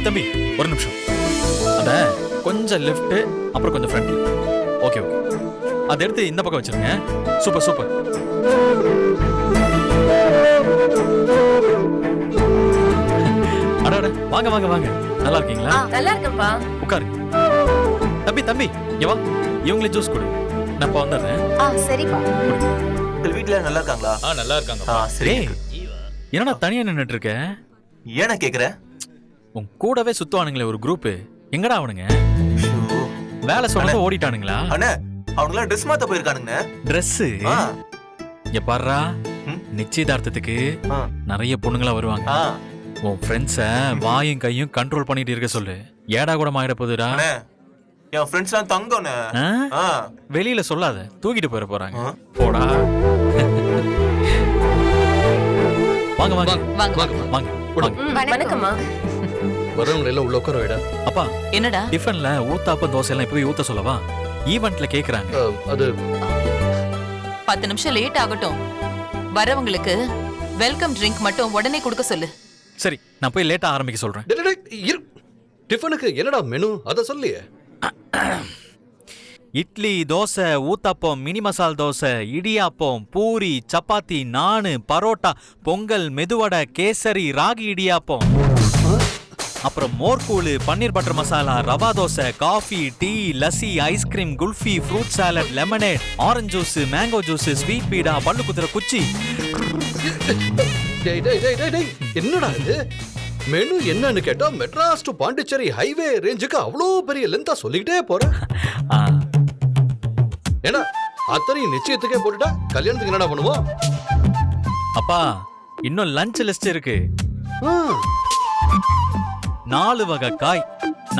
தம்பி ஒரு நிமிஷம். அத கொஞ்சம் லெஃப்ட் அப்புறம் கொஞ்சம் ஃப்ரண்ட். Okay okay. அதை எடுத்து இந்த பக்கம் வச்சிருங்க. Super super. அட வாங்க வாங்க வாங்க. நல்லா இருக்கீங்களா? நல்லா இருக்கேன்ப்பா. உட்காருங்க. தம்பி தம்பி இங்க வா. இவங்களே ஜூஸ் கொடு. நான் இப்ப வந்துடுறேன். சரிப்பா. உங்க வீட்ல நல்லா இருக்காங்களா? நல்லா இருக்காங்க. சரி. என்னடா தனியா நின்னுட்டு இருக்க? ஏன்னா கேக்குற? உன் கூடவே சுத்துவானுங்களே ஒரு குரூப், எங்கடா அவனுங்க? வேலை சொல்ல ஓடிட்டானுங்களா? அண்ணே அவங்கள ட்ரெஸ் மாத்த போயிருக்கானுங்க. ட்ரெஸ்? இங்க பாருடா, நிச்சயதார்த்தத்துக்கு நிறைய பொண்ணுங்களா வருவாங்க. உன் ஃப்ரெண்ட்ஸ வாயும் கையும் கண்ட்ரோல் பண்ணிட்டு இருக்க சொல்லு. ஏடா கூட ஆயிட போகுதுடா. என் ஃப்ரெண்ட்ஸ் எல்லாம் தங்கோண்ணே. வெளியில சொல்லாத, தூக்கிட்டு போயிட போறாங்க. போடா. வாங்க வாங்க வாங்க வாங்க. வணக்கம்மா. வரவங்க எல்லாம் உள்ள உட்கார வைடா. அப்பா என்னடா டிஃபன்ல ஊத்தாப்பம் தோசை எல்லாம் இப்பவே ஊத்த சொல்லவா? ஈவென்ட்ல கேக்குறாங்க. அது 10 நிமிஷம் லேட் ஆகட்டும். வரவங்களுக்கு வெல்கம் ட்ரிங்க் மட்டும் உடனே கொடுக்க சொல்லு. சரி, நான் போய் லேட்டா ஆரம்பிக்க சொல்றேன். டிஃபனுக்கு என்னடா மெனு அத சொல்லியே. இட்லி, தோசை, ஊத்தாப்பம், மினி மசால் தோசை, இடியாப்பம், பூரி, சப்பாத்தி, நானு, பரோட்டா, பொங்கல், மெதுவடை, கேசரி, ராகி இடியாப்பம், அப்புறம் மோர்கூழு, paneer butter masala, rava dosa, coffee, tea, lassi, ice cream, kulfi, fruit salad, lemonade, orange juice, mango juice, sweet beeda, பல்லு குத்துற குச்சி. என்னடா இது மெனு? என்னன்னு கேட்டா மெட்ராஸ் டு பாண்டிச்சேரி ஹைவே ரேஞ்சுக்கு அவ்வளோ பெரிய லென்த்தா சொல்லிக்கிட்டே போறேன். ஏன்னா அத்தனையும் நிச்சயத்துக்கே போட்டுட்டா கல்யாணத்துக்கு என்னடா பண்ணுவோம்? அப்பா இன்னும் லஞ்ச் லிஸ்ட் இருக்கு. 4 வகை காய்,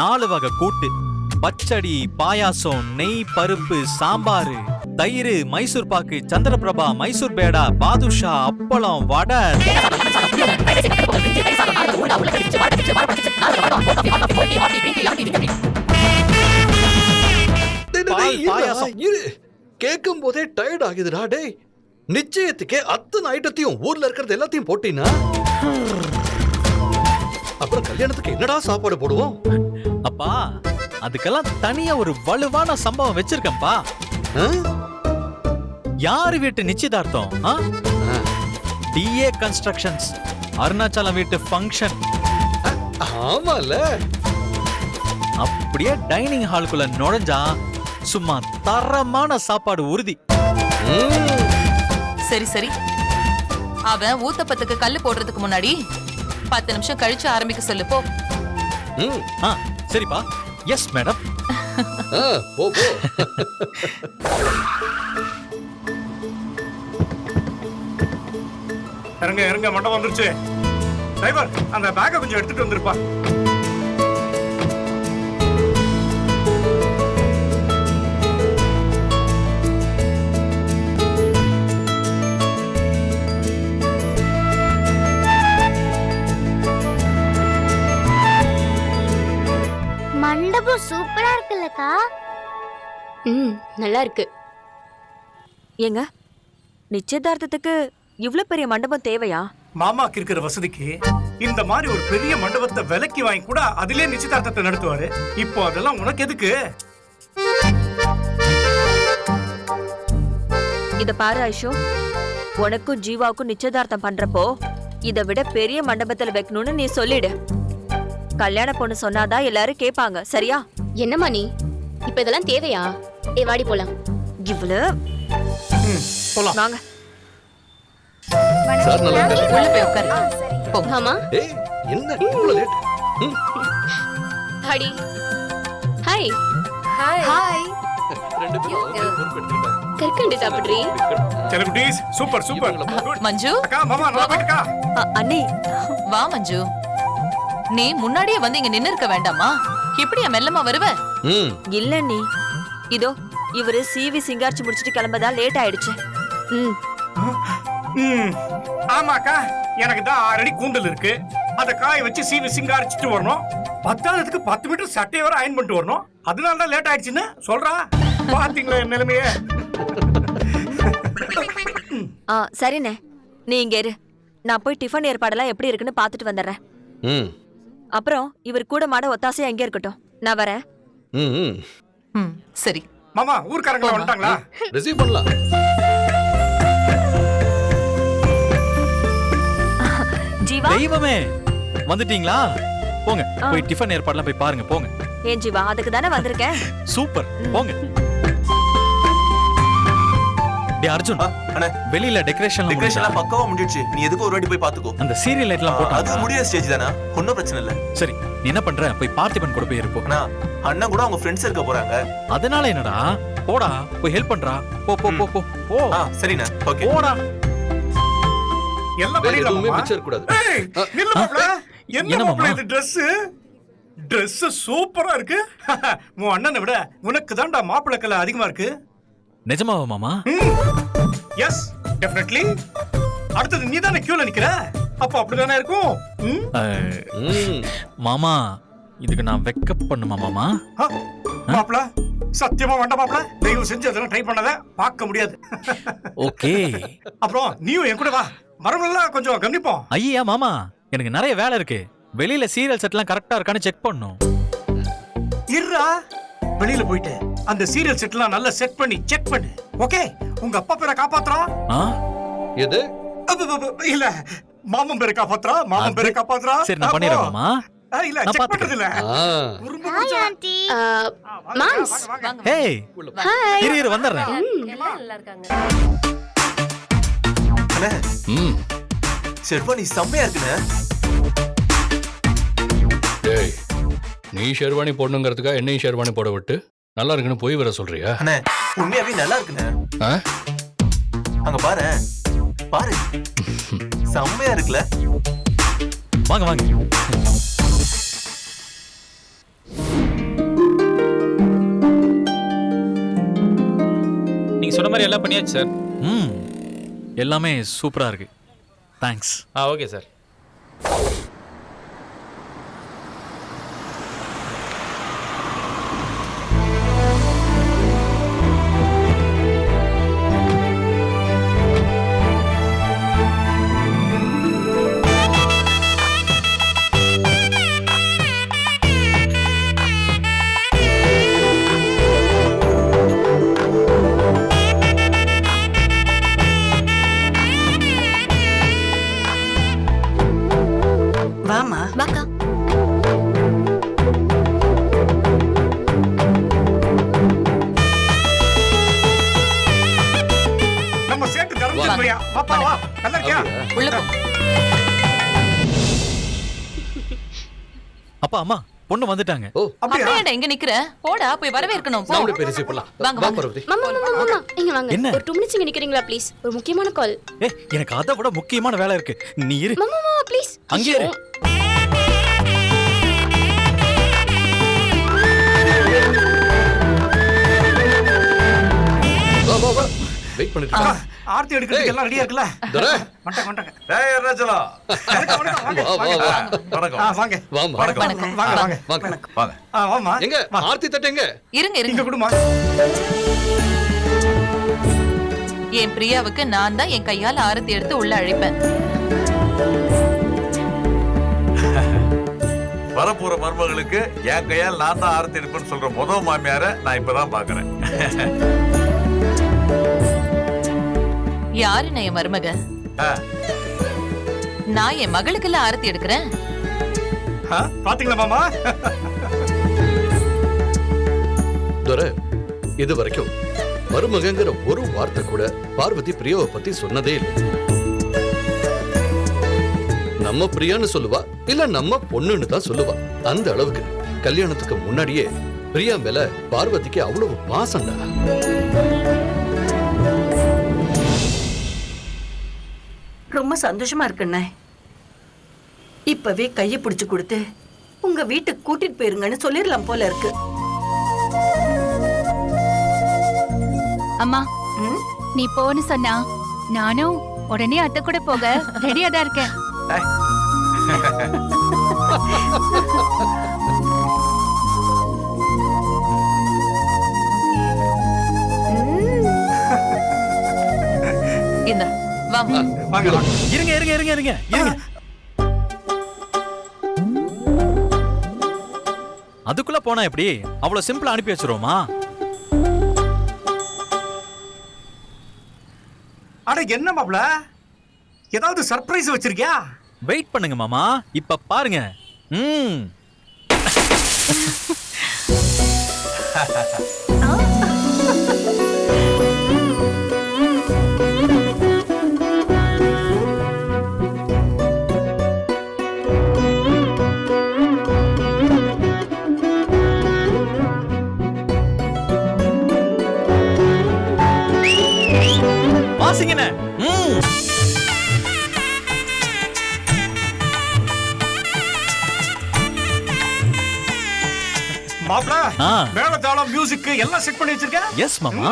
4 வகை கூட்டு, பச்சடி, பாயாசம், நெய், பருப்பு, சாம்பார், தயிர், மைசூர் பாக்கு, சந்திரபிரபா, மைசூர் பேடா, பாதுஷா, அப்பளம், வடை, கேட்கும் போதே டயர்ட் ஆகுதுடா. டேய், நிச்சயத்துக்கே அத்தனை ஐட்டத்தையும் ஊர்ல இருக்கிறது எல்லாத்தையும் போட்டீங்கன்னா அப்புறம் கல்யாணத்துக்கு என்னடா சாப்பாடு போடுவோம்? அப்பா அதுக்கெல்லாம் தனியா ஒரு வலுவான சம்பவம் வச்சிருக்கேன்பா. யாரு வீட்டு நிச்சயதார்த்தம்? டிஏ கன்ஸ்ட்ரக்ஷன்ஸ் அருணாச்சலம் வீட்டு ஃபங்க்ஷன். ஆமால. அப்படியே டைனிங் ஹாலுக்குள்ள நுழைஞ்சா சும்மா தரமான சாப்பாடு உறுதி. சரி சரி, அவன் ஊத்தப்பத்துக்கு கல்லு போடுறதுக்கு முன்னாடி 10 நிமிஷம் கழிச்சு ஆரம்பிக்க சொல்லு. போ. சரிப்பா. Yes madam. போ போ. இறங்க இறங்க, மண்டபம் வந்துருச்சு. டிரைவர் அந்த பேக்கை கொஞ்சம் எடுத்துட்டு வந்துருப்பா. மண்டபம் சூப்பரா இருக்குல்லக்கா. நல்லா இருக்கு. ஏங்க நிச்சயதார்த்தத்துக்கு இவ்ளோ பெரிய மண்டபம் தேவையா? மாமாக்கு இருக்கிற வசதிக்கு இந்த மாதிரி ஒரு பெரிய மண்டபத்தை விலைக்கு வாங்கி கூட அதிலே நிச்சயதார்த்தத்தை நடத்துவாரு. இப்போ அதெல்லாம் உனக்கு எதுக்கு? இத பாரு ஐஷோ, உனக்கும் ஜீவாவுக்கும் நிச்சயதார்த்தம் பண்றப்போ இதை விட பெரிய மண்டபத்துல வைக்கணும்னு நீ சொல்லிடு. கல்யாண பொண்ணு சொன்னாதான் எல்லாரும் கேட்பாங்க. சரியா? என்னம்மா நீ இப்ப இதெல்லாம் தேவையா? வாடி போலாம். இவ்வளவு வாங்க. சார் நல்லா உள்ள போய் உட்காரு. போ. ஆமா. ஏய் என்ன இவ்வளவு லேட்? ஹாடி. ஹாய். ஹாய். ரெண்டு பேரும் கற்கண்டு சாப்பிடுறீ? Celebrities super super. மஞ்சு அக்கா மாமா நல்லா இருக்கா? அண்ணி வா மஞ்சு. நீ முன்னாடியே வந்து இங்க நின்னு இருக்க வேண்டாமா? எப்படியா மெல்லமா வருவ? இல்ல நீ இதோ இவரு சிவி சிங்காரிச்சு முடிச்சிட்டு கிளம்பதா லேட் ஆயிடுச்சு. ஆமாக்கா, எனக்கு தான் 6 அடி கூந்தல் இருக்கு. அத காய வச்சு சீவி சிங்காரிச்சிட்டு வரணும். 10 மீட்டர் சட்டையை வர அயன் பண்ணிட்டு வரணும். அதனால தான் லேட் ஆயிடுச்சுன்னு சொல்றா. பாத்தீங்களா என் நிலைமைய? சரிண்ணே, நீ இங்க இரு. நான் போய் டிஃபன் ஏற்பாடெல்லாம் எப்படி இருக்குன்னு பாத்துட்டு வந்துடுறேன். அப்புறம் இவர் கூட மாட ஒத்தாசையா எங்க இருக்கட்டும், நான் வரேன். ம் ம் சரி. மாமா ஊர்க்காரங்கள வந்துட்டாங்களா? ரிசீவ் பண்ணலாம். ஜீவா, தெய்வமே வந்துட்டீங்களா? போங்க போய் டிஃபன் ஏற்பாடுலாம் போய் பாருங்க போங்க. ஏன் ஜீவா, அதுக்கு தானே வந்திருக்கேன். சூப்பர் போங்க. டேய் அர்ஜுன், அண்ணே வெளியில டெக்கரேஷன்லாம் டெக்கரேஷன்லாம் முடிஞ்சா? பக்காவா முடிஞ்சிடுச்சு. நீ எதுக்கு ஒரு வாட்டி போய் பாத்துக்கோ. அந்த சீரியல் லைட்லாம் அது போட்டாங்க. முடிய ஸ்டேஜ் தானே, ஒன்னும் பிரச்சனை இல்ல. சரி நீ என்ன பண்ற? போய் பார்த்திபன் கூட போய் இருப்போம். அண்ணா அண்ணன் கூட அவங்க ஃப்ரெண்ட்ஸ் இருக்க போறாங்க. அதனால என்னடா, போடா போய் ஹெல்ப் பண்றா. போ போ போ போ போ. சரிண்ணே ஓகே. போடா. எல்லாம் வேற பண்ணிடலாம் எதுவுமே மாமா. மிச்சம் இருக்கக்கூடாது. ஏய், நில்லு மாப்ள. என்ன என்ன மாப்ள மாமா? இது Dress சூப்பரா இருக்கு. உன் அண்ணனை விட உனக்கு தான்டா மாப்பிள்ளை கலை அதிகமா இருக்கு. நிஜமாவா மாமா? Yes definitely. அடுத்தது நீ தானே கியூல நிக்கிற, அப்ப அப்படிதானே இருக்கும். ம்? ம் மாமா இதுக்கு நான் வெக்கப் பண்ணுமா மாமா? ஆ, மாப்ள சத்தியமா வேண்டாம் மாப்ள. தயவு செஞ்சு அதெல்லாம் ட்ரை பண்ணாத, பார்க்க முடியாது. ஓகே. அப்புறம் நீயும் என் கூட வா, மரமெல்லாம் கொஞ்சம் கவனிப்போம். ஐயா மாமா எனக்கு நிறைய வேலை இருக்கு. வெளியில சீரியல் செட்லாம் கரெக்டா இருக்கான்னு செக் பண்ணும். இருடா, வெளியில போயிட்டு அந்த சீரியல் செட்லாம் நல்லா செட் பண்ணி செக் பண்ணு. ஓகே, உங்க அப்பா பேரை காப்பாத்துறா. ஆ? எது? இல்ல, மாமன் பேரை காப்பாத்துறா, மாமன் பேரை காப்பாத்துறா. சரி நான் பண்ணிடுறேன் மாமா. இல்ல நான் செக் பண்றது இல்ல. ஆ உரும்பு ஹாய் பூச்சா. ஆண்டி. வாங்க, மாம்ஸ். வாங்க, வாங்க. ஹேய் இரு இரு வந்துடுறேன். அண்ணே ம் ஷெர்வானி செம்மையா இருக்குண்ணே. டேய், நீ ஷெர்வானி போடணுங்கிறதுக்கா என்னையும் ஷெர்வானி போட விட்டு நல்லா இருக்குன்னு போய் வர சொல்றியா? அண்ணே உண்மையாவே நல்லா இருக்குண்ணே. ஆ? அங்க பாரு பாரு, செம்மையா இருக்குல்ல. வாங்க வாங்க. நீங்க சொன்ன மாதிரி எல்லாம் பண்ணியாச்சு சார். ம் எல்லாமே சூப்பரா இருக்கு. தேங்க்ஸ். Okay sir. வாமா. வாக்கா. நம்ம சேட்டு தரஞ்சன் பையா. வாப்பா வா, நல்லா இருக்கியா? உள்ள போ. அப்பா அம்மா பொண்ணு வந்துட்டாங்க. ஓ அப்படியா? அப்படியே இங்க நிக்கிற, போடா போய் வரவேற்கணும். போ. நாமளே போய் ரிசீவ் பண்ணலாம். வாங்க, வா வாங்க. பார்வதி. மாமா மாமா மாமா இங்க வாங்க. என்ன? ஒரு 2 மினிட்ஸ் இங்க நிக்கிறீங்களா ப்ளீஸ்? ஒரு முக்கியமான கால். ஏய் எனக்கு அதை விட முக்கியமான வேலை இருக்கு. நீ இரு. மாமா மாமா ப்ளீஸ். அங்கே இரு. வா வா வா வெயிட் பண்ணிட்டு அக்கா, இருக்கேன். ஆர்த்தி எடுக்கிறதுக்கு எல்லாம் ரெடியா இருக்குல்ல? தரே. வந்துட்டாங்க, வந்துட்டாங்க. டேய் அருணாச்சலம். வணக்கம், வணக்கம், வாங்க, வா வா வா வாங்க. வணக்கம். வாங்க. வாமா. வணக்கம். வாங்க, வாங்க. வாங்க. வாங்க. வாமா. எங்க ஆர்த்தி தட்டு எங்க? இருங்க இங்க இருங்க. குடுமா. என் பிரியாவுக்கு நான் தான் என் கையால ஆரத்தி எடுத்து உள்ள அழைப்பேன். வரப்போற மருமகளுக்கு என் கையால் நான் தான் ஆரத்தி எடுப்பேன்னு சொல்ற முதல் மாமியார நான் இப்பதான் பாக்குறேன். யாரு நான் என் மருமக? நான் என் மகளுக்குள்ள ஆரத்தி எடுக்கிறேன். பாத்தீங்களா மாமா? துரை, இது வரைக்கும் மருமகங்கிற ஒரு வார்த்தை கூட பார்வதி பிரியாவை பத்தி சொன்னதே இல்லை. நம்ம பிரியான்னு சொல்லுவா, இல்ல நம்ம பொண்ணுன்னு தான் சொல்லுவா. அந்த அளவுக்கு கல்யாணத்துக்கு முன்னாடியே பிரியா மேல பார்வதிக்கு அவ்வளவு பாசம்டா. ரொம்ப சந்தோஷமா இருக்குண்ணே. இப்பவே கையை பிடிச்சு கொடுத்து உங்க வீட்டுக்கு கூட்டிட்டு போயிருங்கன்னு சொல்லிடலாம் போல இருக்கு. அம்மா, நீ போன்னு சொன்னா நானும் உடனே அத்தை கூட போக ரெடியா தான் இருக்கேன். இந்த வாமா. வாங்க, வாங்க. இருங்க இருங்க இருங்க இருங்க இருங்க. போனா எப்படி? அவ்வளவு சிம்பிளா அனுப்பி வச்சிருவோமா? அட என்ன மாப்ள, ஏதாவது சர்ப்ரைஸ் வச்சிருக்கியா? வெயிட் பண்ணுங்க மாமா, இப்ப பாருங்க. வாசிங்கண்ணே. மாப்ள, மேளதாளம், மியூசிக் எல்லாம் செட் பண்ணி வச்சிருக்க? எஸ் மாமா.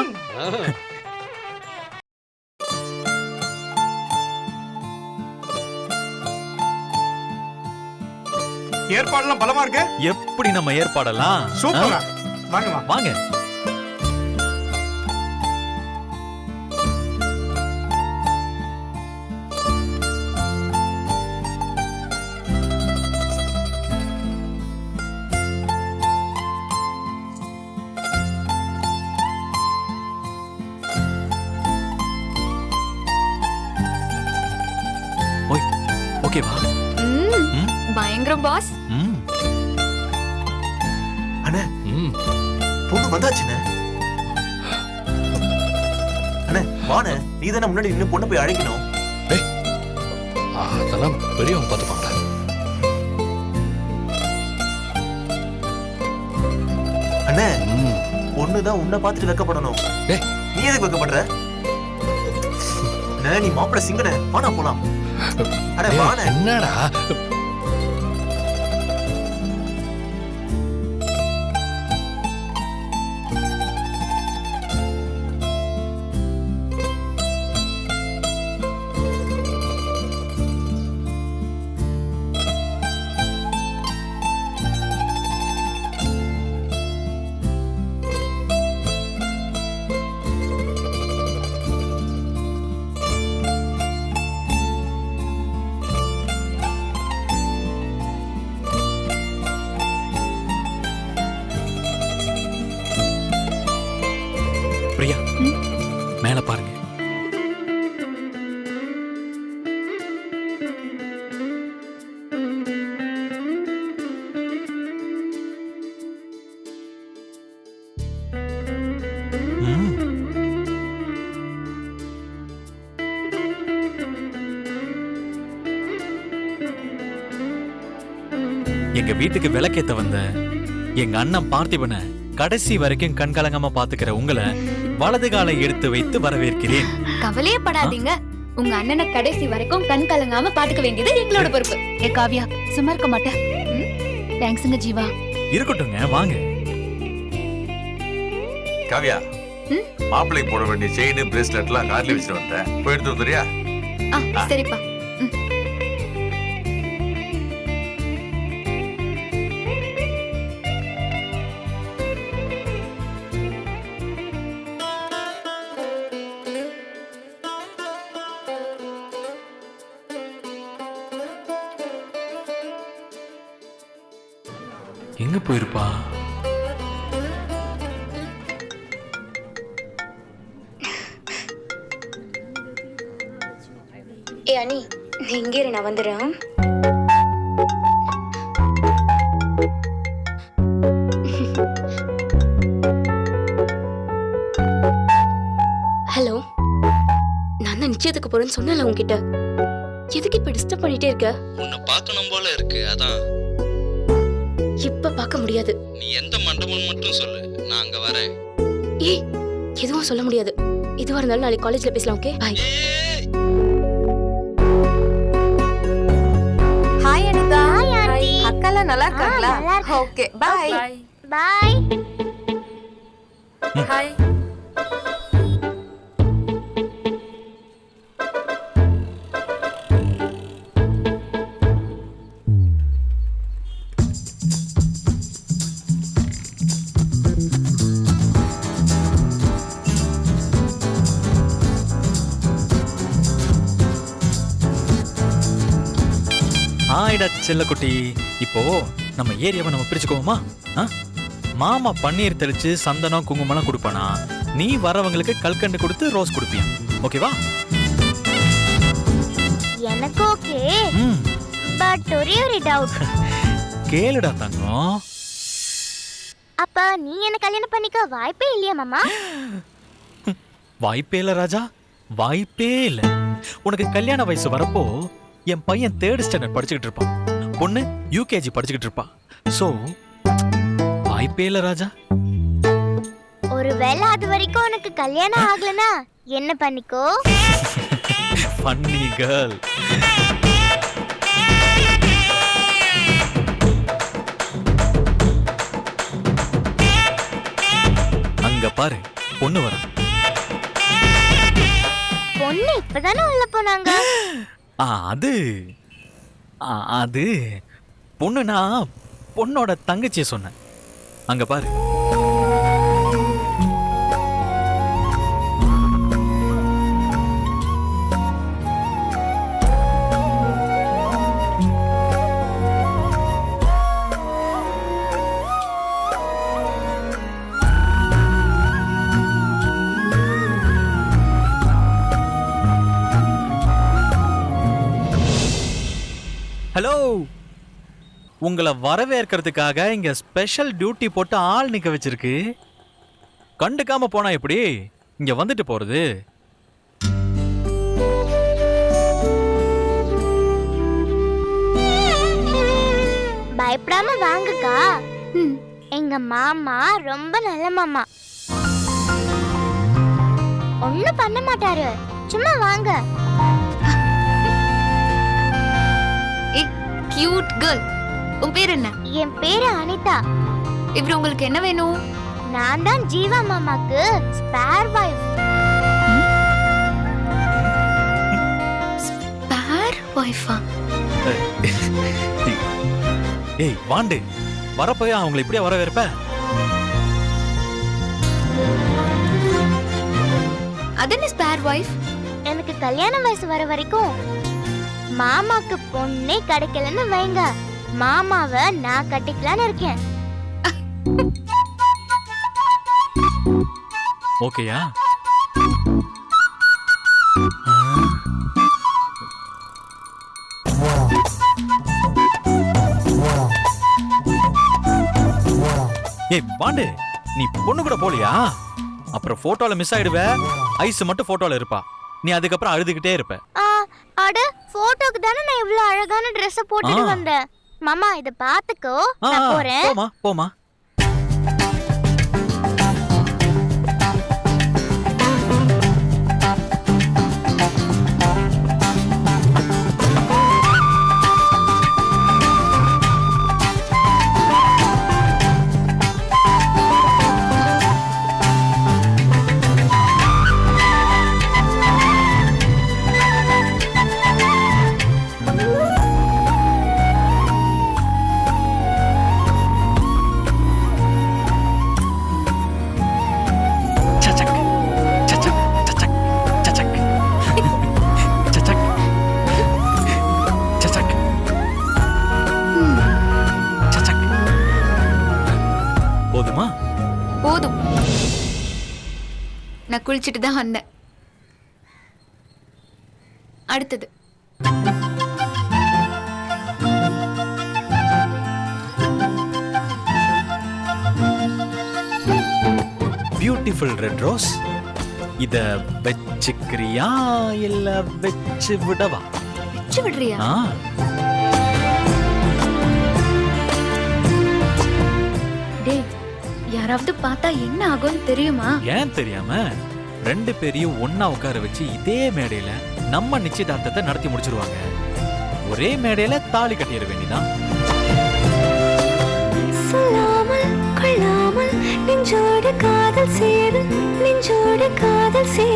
ஏற்பாடுலாம் பலமா இருக்கு. எப்படி நம்ம ஏற்பாடெல்லாம்? சூப்பரா. வாங்க வாங்க. ஓகேவா? பயங்கரம் பாஸ். அண்ணே, பொண்ணு வந்தாச்சுண்ணே. அண்ணே வாண்ணே, நீ தானே முன்னாடி இன்னும் பொண்ணு போய் அழைக்கணும். அதெல்லாம் பெரியவங்க பார்த்துப்பாங்க. அண்ணே, பொண்ணுதான் உன்னை பார்த்துட்டு வெக்கப்படணும். நீ எதுக்கு வெக்கப்படுற? நீ மாப்பிள்ள சிங்கனே, வாண்ணா போலாம். அட வாண்ணே. என்னடா பிரியா, மேல பாருங்க. எங்க வீட்டுக்கு விளக்கேத்த வந்த எங்க அண்ணன் பார்த்திபனை கடைசி வரைக்கும் கண்கலங்காம பாத்துக்கிற உங்களை வலது காலை எடுத்து வைத்து வரவேற்கிறேன். கவலையே படாதீங்க, உங்க அண்ணனை கடைசி வரைக்கும் கண் கலங்காம பாத்துக்க வேண்டியது எங்களோட பொறுப்பு. ஏ காவ்யா, சும்மா இருக்க மாட்டேன். தேங்க்ஸுங்க ஜீவா. இருக்கட்டுங்க, வாங்க. காவியா, மாப்பிள்ளைக்கு போட வேண்டிய செயின், பிரேஸ்லெட் எல்லாம் கார்ல வச்சுட்டு வந்தேன். போய் எடுத்து வந்துறியா? சரிப்பா. எங்க போயிருப்பா? ஏ அனி, நீ இங்கே இரு, நான் வந்துடுறேன். ஹலோ, நான் தான் நிச்சயத்துக்கு போறேன்னு சொன்னல உன்கிட்ட. எதுக்கு இப்ப டிஸ்டர்ப் பண்ணிட்டே இருக்க? உன்னை பார்க்கணும் போல இருக்கு, அதான். இப்ப பார்க்க முடியாது. நீ எந்த மண்டபம் மட்டும் சொல்லு, நான் அங்க வரேன். ஏய், எதுவும் சொல்ல முடியாது. எதுவா இருந்தாலும் நாளைக்கு காலேஜ்ல பேசலாம். Okay, bye. Hi Anitha. Hi. அக்காலாம் நல்லா இருக்காங்களா? Okay, bye. பை. ஹாய். ஆயிடா செல்லக்குட்டி, இப்போ நம்ம ஏரியாவை நம்ம பிரிச்சுக்குவோமா? மாமா பன்னீர் தெளிச்சு சந்தனம் குங்குமம்லாம் கொடுப்பானா, நீ வரவங்களுக்கு கல்கண்டு கொடுத்து ரோஸ் கொடுப்பியா? ஓகேவா? எனக்கு ஓகே, பட் ஒரே ஒரு டவுட். கேளுடா தங்கம். அப்ப நீ என்ன கல்யாணம் பண்ணிக்க வாய்ப்பே இல்லையா மாமா? வாய்ப்பே இல்ல ராஜா, வாய்ப்பே இல்ல. உனக்கு கல்யாண வயசு வரப்போ என் பையன் 3rd ஸ்டாண்டர்ட் படிச்சுக்கிட்டு இருப்பான், பொண்ணு UKG படிச்சுக்கிட்டு இருப்பா. சோ வாய்ப்பே இல்ல ராஜா. ஒருவேளை அது வரைக்கும் உனக்கு கல்யாணம் ஆகலனா என்ன பண்ணிக்கோ. Funny girl. அங்க பாரு, பொண்ணு வர. பொண்ணு இப்பதானே உள்ள போனாங்க. அது பொண்ணு, நான் பொண்ணோட தங்கச்சியை சொன்னேன். அங்க பாரு. ஹலோ, உங்களை வரவேற்கிறதுக்காக இங்க ஸ்பெஷல் டியூட்டி போட்டு ஆள் நிக்க வச்சிருக்கு. கண்டுக்காம போனா எப்படி இங்க வந்துட்டு போறது? பயப்படாம வாங்கக்கா. எங்க மாமா ரொம்ப நல்ல மாமா, ஒண்ணும் பண்ண மாட்டாரு. சும்மா வாங்க. Cute girl. உன் பேர் என்ன? என் பேரு அனிதா. இவர் உங்களுக்கு என்ன வேணும்? நான் தான் ஜீவா மாமாக்கு ஸ்பேர் வைஃப். ஸ்பேர் வைஃபா? ஏய் வாண்டு, வரப்போய் அவங்களை இப்படியே வரவேற்ப? அது என்ன ஸ்பேர் வைஃப்? எனக்கு கல்யாண வயசு வர வரைக்கும் மாமாக்கு பொண்ணே கிடைக்கலன்னு வைங்க, மாமாவை நான் கட்டிக்கலான்னு இருக்கேன். ஓகேயா? ஏய் வாண்டு, நீ பொண்ணு கூட போலியா? அப்புறம் போட்டோல மிஸ் ஆயிடுவ. ஐஸ் மட்டும் போட்டோல இருப்பா, நீ அதுக்கப்புறம் அழுதுகிட்டே இருப்ப. அட, போட்டோக்கு தானே நான் இவ்ளோ அழகான Dress போட்டுட்டு வந்தேன். மாமா இத பாத்துக்கோ, நான் போறேன். போமா போமா. போதுமா? போதும். நான் குளிச்சிட்டு தான் வந்தேன். அடுத்தது பியூட்டிஃபுல் ரெட் ரோஸ். இத வெச்சுக்கிறியா இல்ல வெச்சு விடவா? வெச்சு விடுறியா? டேய், யாராவது பார்த்தா என்ன ஆகும்னு தெரியுமா? ஏன் தெரியாம? 2 பேரையும் ஒண்ணா உட்கார வச்சு இதே மேடையில நம்ம நிச்சயதார்த்தத்தை நடத்தி முடிச்சிருவாங்க. ஒரே மேடையில தாலி கட்டிட வேண்டியதான். சொல்லாமல் கொள்ளாமல் நெஞ்சோடு காதல் சேரும், நெஞ்சோடு காதல் சேரும்.